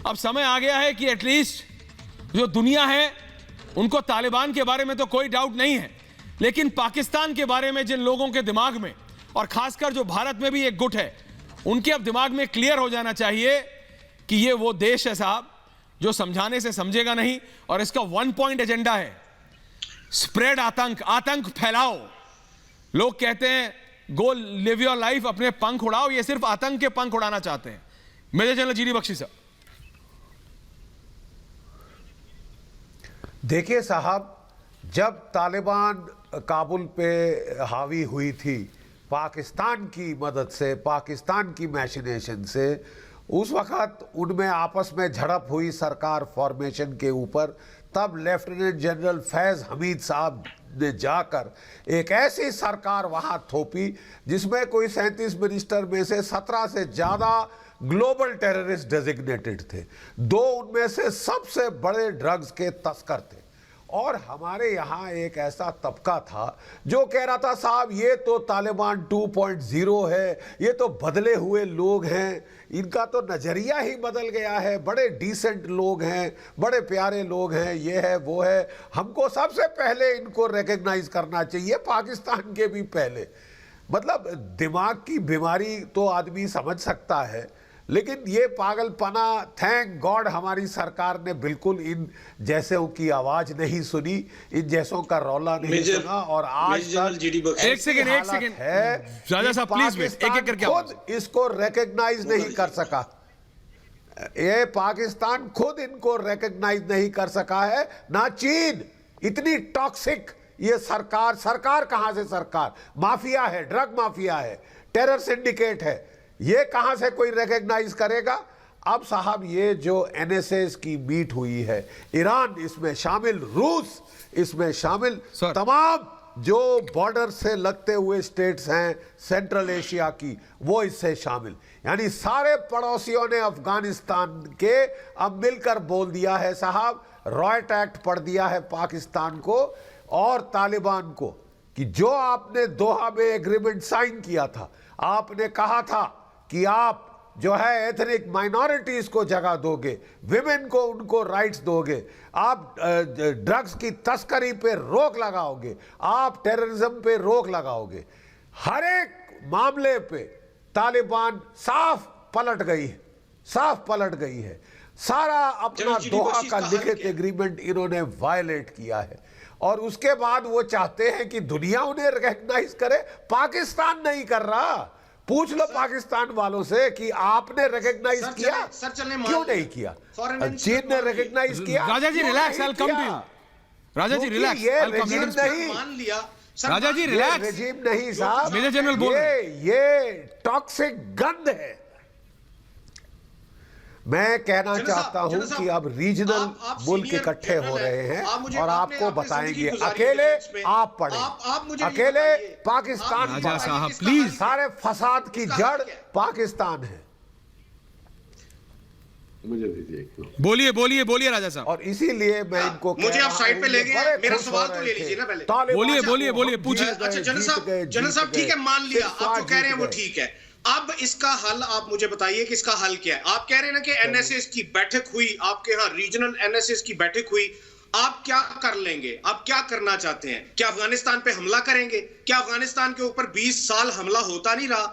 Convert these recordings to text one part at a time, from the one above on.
अब समय आ गया है कि एटलीस्ट जो दुनिया है उनको तालिबान के बारे में तो कोई डाउट नहीं है, लेकिन पाकिस्तान के बारे में जिन लोगों के दिमाग में, और खासकर जो भारत में भी एक गुट है, उनके अब दिमाग में क्लियर हो जाना चाहिए कि ये वो देश है साहब जो समझाने से समझेगा नहीं, और इसका 1 पॉइंट एजेंडा है, स्प्रेड आतंक, आतंक फैलाओ। लोग कहते हैं गो लिव योर लाइफ, अपने पंख उड़ाओ, ये सिर्फ आतंक के पंख उड़ाना चाहते हैं। मेजर जनरल जीडी बख्शी साहब। देखिए साहब, जब तालिबान काबुल पे हावी हुई थी पाकिस्तान की मदद से, पाकिस्तान की मैशिनेशन से, उस वक़्त उनमें आपस में झड़प हुई सरकार फॉर्मेशन के ऊपर। तब लेफ्टिनेंट जनरल फैज़ हमीद साहब ने जाकर एक ऐसी सरकार वहाँ थोपी जिसमें कोई 37 मिनिस्टर में से 17 से ज़्यादा ग्लोबल टेररिस्ट डेजिग्नेटेड थे। 2 उनमें से सबसे बड़े ड्रग्स के तस्कर थे। और हमारे यहाँ एक ऐसा तबका था जो कह रहा था साहब ये तो तालिबान 2.0 है, ये तो बदले हुए लोग हैं, इनका तो नज़रिया ही बदल गया है, बड़े डिसेंट लोग हैं, बड़े प्यारे लोग हैं, ये है वो है, हमको सबसे पहले इनको रिकग्नाइज करना चाहिए, पाकिस्तान के भी पहले। मतलब दिमाग की बीमारी तो आदमी समझ सकता है, लेकिन ये पागलपना, थैंक गॉड हमारी सरकार ने बिल्कुल इन जैसों की आवाज नहीं सुनी, इन जैसों का रौला नहीं सुना। और आज तक एक सेकंड है राजा साहब प्लीज, एक एक करके खुद इसको रिकग्नाइज नहीं कर सका। ये पाकिस्तान खुद इनको रिकग्नाइज नहीं कर सका है, ना चीन। इतनी टॉक्सिक ये सरकार कहां से सरकार, माफिया है, ड्रग माफिया है, टेरर सिंडिकेट है, ये कहां से कोई रिकग्नाइज करेगा। अब साहब ये जो एनएसएस की मीट हुई है, ईरान इसमें शामिल, रूस इसमें शामिल, तमाम जो बॉर्डर से लगते हुए स्टेट्स हैं सेंट्रल एशिया की, वो इससे शामिल, यानी सारे पड़ोसियों ने अफगानिस्तान के अब मिलकर बोल दिया है साहब, रॉयट एक्ट पढ़ दिया है पाकिस्तान को और तालिबान को कि जो आपने दोहा में एग्रीमेंट साइन किया था, आपने कहा था कि आप जो है एथनिक माइनॉरिटीज को जगह दोगे, विमेन को उनको राइट्स दोगे, आप ड्रग्स की तस्करी पे रोक लगाओगे, आप टेररिज्म पे रोक लगाओगे। हर एक मामले पे तालिबान साफ पलट गई है, साफ पलट गई है। सारा अपना दोहा का लिखित एग्रीमेंट इन्होंने वायलेट किया है, और उसके बाद वो चाहते हैं कि दुनिया उन्हें रिकॉग्नाइज करे। पाकिस्तान नहीं कर रहा। पूछ लो पाकिस्तान वालों से कि आपने रिकॉग्नाइज किया, क्यों नहीं किया? चीन ने रिकॉग्नाइज किया। Raja ji relax, I will come to you. Raja ji relax, ये रेजिम नहीं, राजा जी रिलैक्स, रेजिम नहीं साहब, मेजर जनरल बोल रहे हैं, ये टॉक्सिक गंद है। मैं कहना चाहता हूं कि अब रीजनल मुल्क इकट्ठे हो रहे हैं और आपको बताएंगे, अकेले आप पढ़े, अकेले पाकिस्तान राजा साहब प्लीज, सारे फसाद की जड़ पाकिस्तान है। मुझे दीजिए, बोलिए बोलिए बोलिए राजा साहब। और इसीलिए मैं इनको मुझे आप साइड पे ले गए, मेरा सवाल तो ले लीजिए ना पहले। बोलिए बोलिए बोलिए, पूछिए। अच्छा जनरल साहब ठीक है, मान लिया आप जो कह रहे हैं वो ठीक है। अब इसका हल आप मुझे बताइए कि इसका हल क्या है। आप कह रहे हैं ना कि एनएसएस की बैठक हुई, आपके यहाँ रीजनल एनएसएस की बैठक हुई, आप क्या कर लेंगे, आप क्या करना चाहते हैं? क्या अफगानिस्तान पे हमला करेंगे? क्या अफगानिस्तान के ऊपर 20 साल हमला होता नहीं रहा?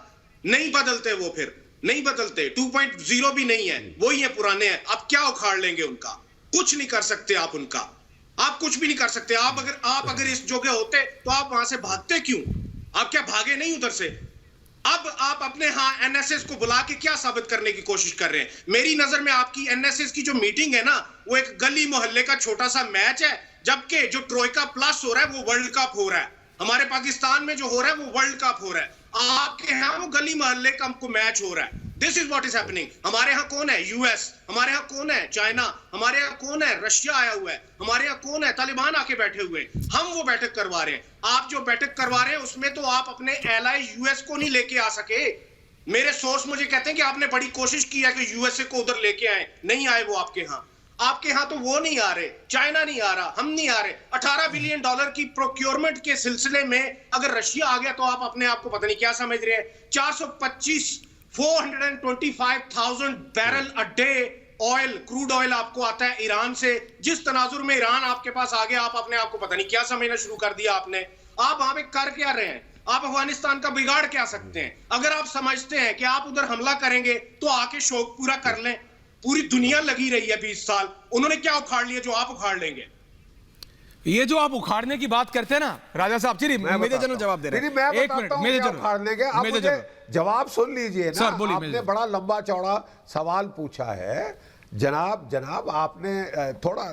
नहीं बदलते वो, फिर नहीं बदलते, 2.0 भी नहीं है, वही है, पुराने हैं। आप क्या उखाड़ लेंगे उनका? कुछ नहीं कर सकते आप उनका, आप कुछ भी नहीं कर सकते। आप अगर इस जगह होते तो आप वहां से भागते क्यों? आप क्या भागे नहीं उधर से? अब आप अपने यहाँ एनएसएस को बुला के क्या साबित करने की कोशिश कर रहे हैं? मेरी नजर में आपकी एनएसएस की जो मीटिंग है ना, वो एक गली मोहल्ले का छोटा सा मैच है, जबकि जो ट्रोइका प्लस हो रहा है वो वर्ल्ड कप हो रहा है। हमारे पाकिस्तान में जो हो रहा है वो वर्ल्ड कप हो रहा है, आपके यहाँ वो गली मोहल्ले का मैच हो रहा है। This is what is happening. हमारे यहाँ कौन है? यूएस। हमारे यहाँ कौन है? चाइना। हमारे यहाँ कौन है? रशिया आया हुआ है। हमारे यहाँ कौन है? तालिबान आके बैठे हुए हैं। हम वो बैठक करवा रहे हैं। आप जो बैठक करवा रहे हैं उसमें तो आप अपने एलाई यूएस को नहीं लेके आ सके। मेरे सोर्स मुझे कहते हैं कि आपने बड़ी कोशिश की है कि यूएसए को उधर लेके आए, नहीं आए वो आपके यहाँ। आपके यहाँ तो वो नहीं आ रहे, चाइना नहीं आ रहा, हम नहीं आ रहे। $18 बिलियन की प्रोक्योरमेंट के सिलसिले में अगर रशिया आ गया तो आप अपने आप को पता नहीं क्या समझ रहे हैं। 425,000 barrel a day oil, crude oil आपको आता है ईरान से। जिस तनाजुर में ईरान आपके पास आ गया, आप अपने आप को पता नहीं क्या समझना शुरू कर दिया आपने। आप वहां पे कर क्या रहे हैं? आप अफगानिस्तान का बिगाड़ क्या सकते हैं? अगर आप समझते हैं कि आप उधर हमला करेंगे तो आके शौक पूरा कर लें। पूरी दुनिया लगी रही है 20 साल, उन्होंने क्या उखाड़ लिया जो आप उखाड़ लेंगे? ये जो आप उखाड़ने की बात करते हैं ना राजा साहब, चलिए मेजर जनरल जवाब दे रहे हैं। मैं एक मिनट, बताता मेजर हूं क्या जनरल उखाड़ लेंगे। आप मुझे जवाब सुन लीजिए ना। सर, बोलिए, आपने बड़ा लंबा चौड़ा सवाल पूछा है जनाब। आपने थोड़ा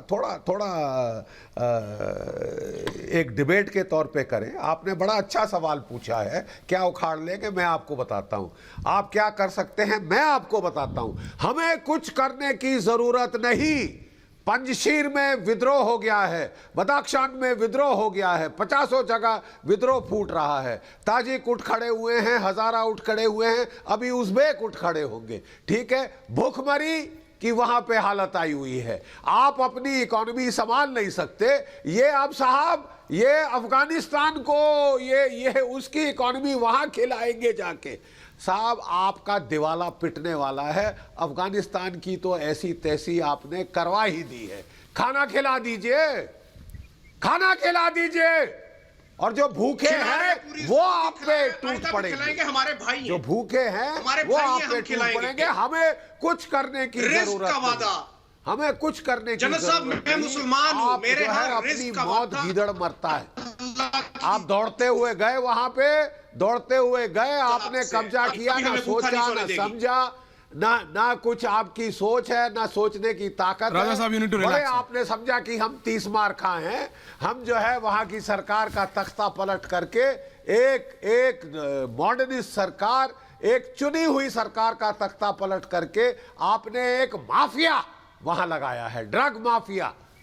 एक डिबेट के तौर पे करें। आपने बड़ा अच्छा सवाल पूछा है, क्या उखाड़ लेंगे? मैं आपको बताता हूं आप क्या कर सकते हैं, मैं आपको बताता हूं। हमें कुछ करने की जरूरत नहीं। पंजशीर में विद्रोह हो गया है, बदाख्शान में विद्रोह हो गया है, 50 जगह विद्रोह फूट रहा है। ताजिक उठ खड़े हुए हैं, हजारा उठ खड़े हुए हैं, अभी उज़्बेक उठ खड़े होंगे। ठीक है, भूखमरी कि वहां पे हालत आई हुई है। आप अपनी इकोनॉमी संभाल नहीं सकते। ये अब साहब, ये अफगानिस्तान को ये उसकी इकोनॉमी वहां खिलाएंगे जाके। साहब, आपका दिवाला पिटने वाला है। अफगानिस्तान की तो ऐसी तैसी आपने करवा ही दी है। खाना खिला दीजिए, खाना खिला दीजिए, और जो भूखे हैं वो आप पे टूट पड़ेंगे। हमारे भाई जो भूखे हैं वो आप पे टूट पड़ेंगे। हमें कुछ करने की जरूरत नहीं, हमें कुछ करने की जरूरत नहीं। मैं मुसलमान हूं, मेरे यहाँ अपनी मौत गीदड़ मरता है। आप दौड़ते हुए गए वहां पे, दौड़ते हुए गए, आपने कब्जा किया, ना सोचा ना समझा, ना कुछ आपकी सोच है, ना सोचने की ताकत है। बड़े आपने समझा कि हम 30 मार खाए हैं। हम जो है वहां की सरकार का तख्ता पलट करके एक मॉडर्निस्ट सरकार, एक चुनी हुई सरकार का तख्ता पलट करके आपने एक माफिया वहां लगाया है, ड्रग माफिया।